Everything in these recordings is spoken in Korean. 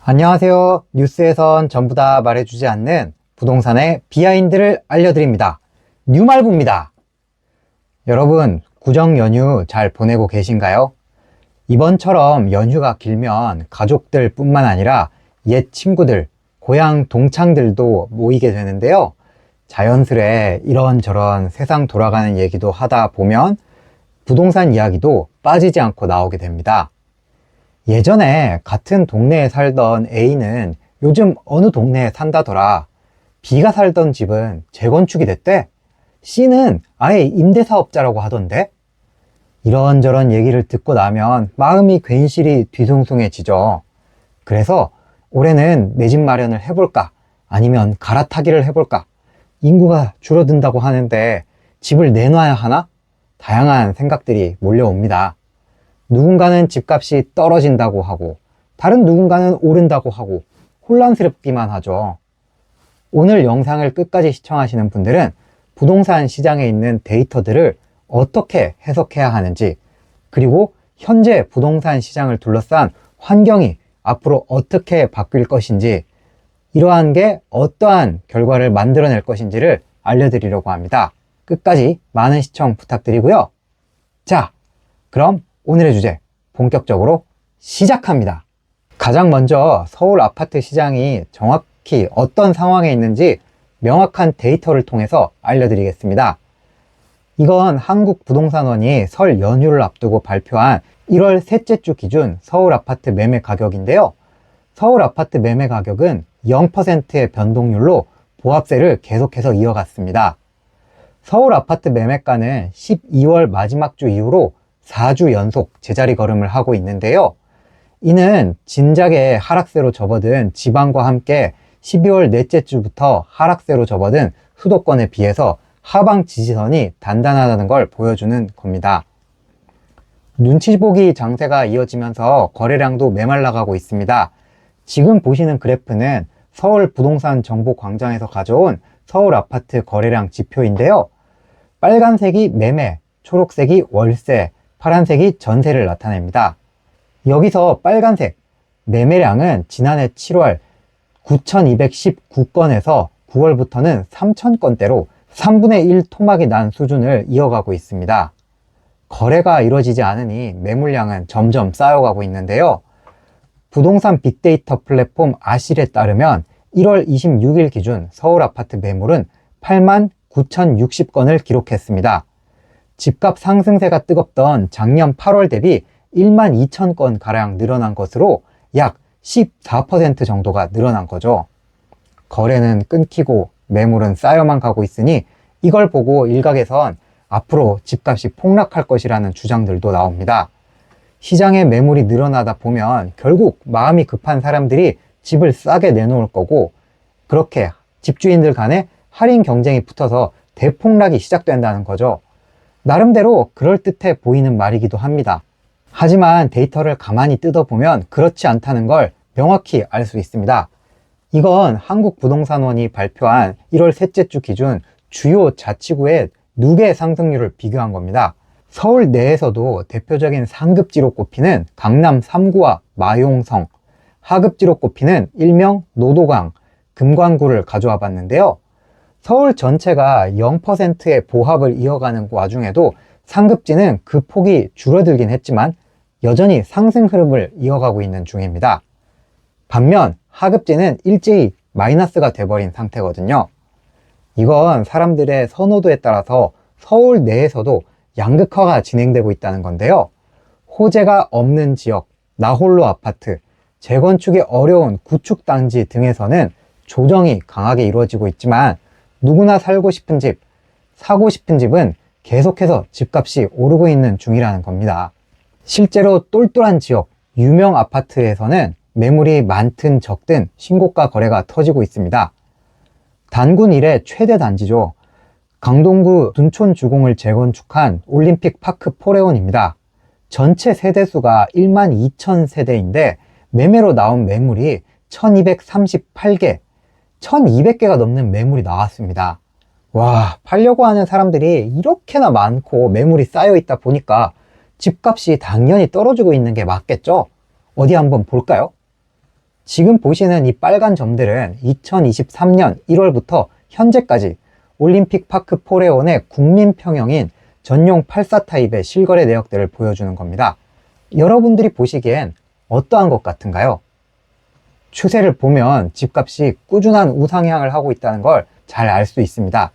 안녕하세요. 뉴스에선 전부 다 말해주지 않는 부동산의 비하인드를 알려드립니다. 뉴말부입니다. 여러분, 구정 연휴 잘 보내고 계신가요? 이번처럼 연휴가 길면 가족들 뿐만 아니라 옛 친구들, 고향 동창들도 모이게 되는데요. 자연스레 이런저런 세상 돌아가는 얘기도 하다 보면 부동산 이야기도 빠지지 않고 나오게 됩니다. 예전에 같은 동네에 살던 A는 요즘 어느 동네에 산다더라. B가 살던 집은 재건축이 됐대. C는 아예 임대사업자라고 하던데. 이런저런 얘기를 듣고 나면 마음이 괜시리 뒤숭숭해지죠. 그래서 올해는 내 집 마련을 해볼까? 아니면 갈아타기를 해볼까? 인구가 줄어든다고 하는데 집을 내놔야 하나? 다양한 생각들이 몰려옵니다. 누군가는 집값이 떨어진다고 하고 다른 누군가는 오른다고 하고 혼란스럽기만 하죠. 오늘 영상을 끝까지 시청하시는 분들은 부동산 시장에 있는 데이터들을 어떻게 해석해야 하는지, 그리고 현재 부동산 시장을 둘러싼 환경이 앞으로 어떻게 바뀔 것인지, 이러한 게 어떠한 결과를 만들어낼 것인지를 알려드리려고 합니다. 끝까지 많은 시청 부탁드리고요. 자, 그럼 오늘의 주제 본격적으로 시작합니다. 가장 먼저 서울 아파트 시장이 정확히 어떤 상황에 있는지 명확한 데이터를 통해서 알려드리겠습니다. 이건 한국부동산원이 설 연휴를 앞두고 발표한 1월 셋째 주 기준 서울 아파트 매매 가격인데요. 서울 아파트 매매 가격은 0%의 변동률로 보합세를 계속해서 이어갔습니다. 서울 아파트 매매가는 12월 마지막 주 이후로 4주 연속 제자리 걸음을 하고 있는데요. 이는 진작에 하락세로 접어든 지방과 함께 12월 넷째 주부터 하락세로 접어든 수도권에 비해서 하방 지지선이 단단하다는 걸 보여주는 겁니다. 눈치 보기 장세가 이어지면서 거래량도 메말라가고 있습니다. 지금 보시는 그래프는 서울 부동산 정보 광장에서 가져온 서울 아파트 거래량 지표인데요. 빨간색이 매매, 초록색이 월세, 파란색이 전세를 나타냅니다. 여기서 빨간색, 매매량은 지난해 7월 9,219건에서 9월부터는 3,000건대로 3분의 1 토막이 난 수준을 이어가고 있습니다. 거래가 이루어지지 않으니 매물량은 점점 쌓여가고 있는데요. 부동산 빅데이터 플랫폼 아실에 따르면 1월 26일 기준 서울 아파트 매물은 8만 9,060건을 기록했습니다. 집값 상승세가 뜨겁던 작년 8월 대비 1만 2천 건 가량 늘어난 것으로 약 14% 정도가 늘어난 거죠. 거래는 끊기고 매물은 쌓여만 가고 있으니 이걸 보고 일각에선 앞으로 집값이 폭락할 것이라는 주장들도 나옵니다. 시장에 매물이 늘어나다 보면 결국 마음이 급한 사람들이 집을 싸게 내놓을 거고, 그렇게 집주인들 간에 할인 경쟁이 붙어서 대폭락이 시작된다는 거죠. 나름대로 그럴듯해 보이는 말이기도 합니다. 하지만 데이터를 가만히 뜯어보면 그렇지 않다는 걸 명확히 알 수 있습니다. 이건 한국부동산원이 발표한 1월 셋째 주 기준 주요 자치구의 누계 상승률을 비교한 겁니다. 서울 내에서도 대표적인 상급지로 꼽히는 강남 3구와 마용성, 하급지로 꼽히는 일명 노도강, 금관구를 가져와 봤는데요. 서울 전체가 0%의 보합을 이어가는 와중에도 상급지는 그 폭이 줄어들긴 했지만 여전히 상승 흐름을 이어가고 있는 중입니다. 반면 하급지는 일제히 마이너스가 돼버린 상태거든요. 이건 사람들의 선호도에 따라서 서울 내에서도 양극화가 진행되고 있다는 건데요. 호재가 없는 지역, 나홀로 아파트, 재건축이 어려운 구축단지 등에서는 조정이 강하게 이루어지고 있지만 누구나 살고 싶은 집, 사고 싶은 집은 계속해서 집값이 오르고 있는 중이라는 겁니다. 실제로 똘똘한 지역, 유명 아파트에서는 매물이 많든 적든 신고가 거래가 터지고 있습니다. 단군 이래 최대 단지죠. 강동구 둔촌 주공을 재건축한 올림픽 파크 포레온입니다. 전체 세대수가 1만 2천 세대인데 매매로 나온 매물이 1238개, 1200개가 넘는 매물이 나왔습니다. 와, 팔려고 하는 사람들이 이렇게나 많고 매물이 쌓여 있다 보니까 집값이 당연히 떨어지고 있는 게 맞겠죠? 어디 한번 볼까요? 지금 보시는 이 빨간 점들은 2023년 1월부터 현재까지 올림픽 파크 포레온의 국민평형인 전용 84 타입의 실거래 내역들을 보여주는 겁니다. 여러분들이 보시기엔 어떠한 것 같은가요? 추세를 보면 집값이 꾸준한 우상향을 하고 있다는 걸 잘 알 수 있습니다.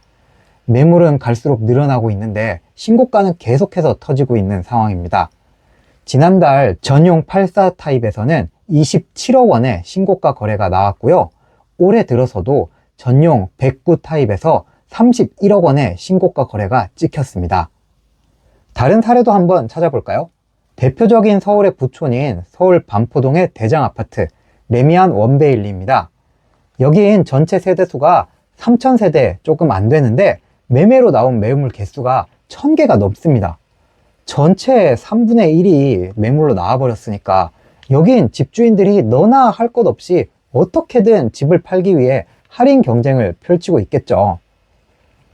매물은 갈수록 늘어나고 있는데 신고가는 계속해서 터지고 있는 상황입니다. 지난달 전용 84 타입에서는 27억 원의 신고가 거래가 나왔고요. 올해 들어서도 전용 109 타입에서 31억 원의 신고가 거래가 찍혔습니다. 다른 사례도 한번 찾아볼까요? 대표적인 서울의 부촌인 서울 반포동의 대장아파트 레미안 원베일리입니다. 여긴 전체 세대수가 3,000세대 조금 안 되는데 매매로 나온 매물 개수가 1,000개가 넘습니다. 전체 3분의 1이 매물로 나와버렸으니까 여긴 집주인들이 너나 할 것 없이 어떻게든 집을 팔기 위해 할인 경쟁을 펼치고 있겠죠.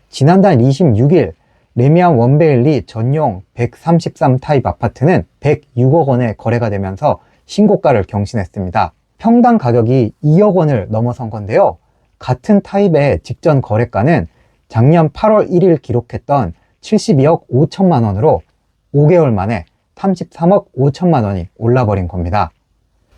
지난달 26일 레미안 원베일리 전용 133 타입 아파트는 106억 원에 거래가 되면서 신고가를 경신했습니다. 평당 가격이 2억 원을 넘어선 건데요. 같은 타입의 직전 거래가는 작년 8월 1일 기록했던 72억 5천만 원으로 5개월 만에 33억 5천만 원이 올라버린 겁니다.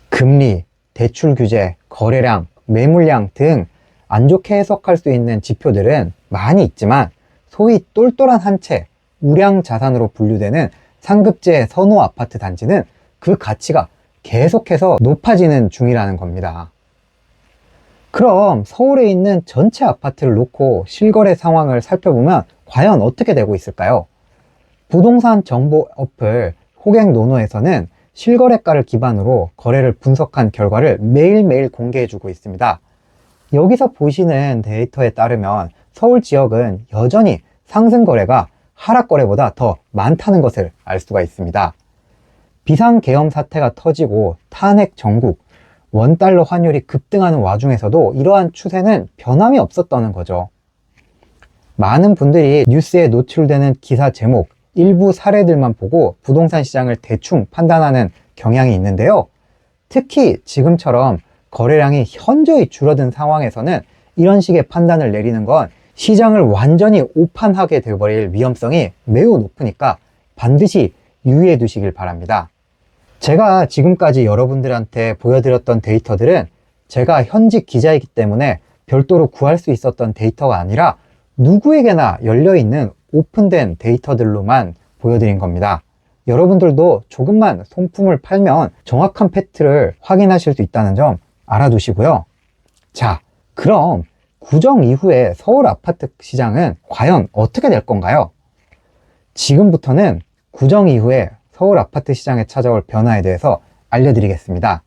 금리, 대출 규제, 거래량, 매물량 등 안 좋게 해석할 수 있는 지표들은 많이 있지만 소위 똘똘한 한 채, 우량 자산으로 분류되는 상급제 선호 아파트 단지는 그 가치가 계속해서 높아지는 중이라는 겁니다. 그럼 서울에 있는 전체 아파트를 놓고 실거래 상황을 살펴보면 과연 어떻게 되고 있을까요? 부동산 정보 어플 호갱노노에서는 실거래가를 기반으로 거래를 분석한 결과를 매일매일 공개해주고 있습니다. 여기서 보시는 데이터에 따르면 서울 지역은 여전히 상승 거래가 하락 거래보다 더 많다는 것을 알 수가 있습니다. 비상계엄 사태가 터지고 탄핵 정국, 원달러 환율이 급등하는 와중에서도 이러한 추세는 변함이 없었다는 거죠. 많은 분들이 뉴스에 노출되는 기사 제목, 일부 사례들만 보고 부동산 시장을 대충 판단하는 경향이 있는데요. 특히 지금처럼 거래량이 현저히 줄어든 상황에서는 이런 식의 판단을 내리는 건 시장을 완전히 오판하게 되어버릴 위험성이 매우 높으니까 반드시 유의해 두시길 바랍니다. 제가 지금까지 여러분들한테 보여드렸던 데이터들은 제가 현직 기자이기 때문에 별도로 구할 수 있었던 데이터가 아니라 누구에게나 열려있는 오픈된 데이터들로만 보여드린 겁니다. 여러분들도 조금만 손품을 팔면 정확한 팩트를 확인하실 수 있다는 점 알아두시고요. 자, 그럼 구정 이후에 서울 아파트 시장은 과연 어떻게 될 건가요? 지금부터는 구정 이후에 서울 아파트 시장에 찾아올 변화에 대해서 알려드리겠습니다.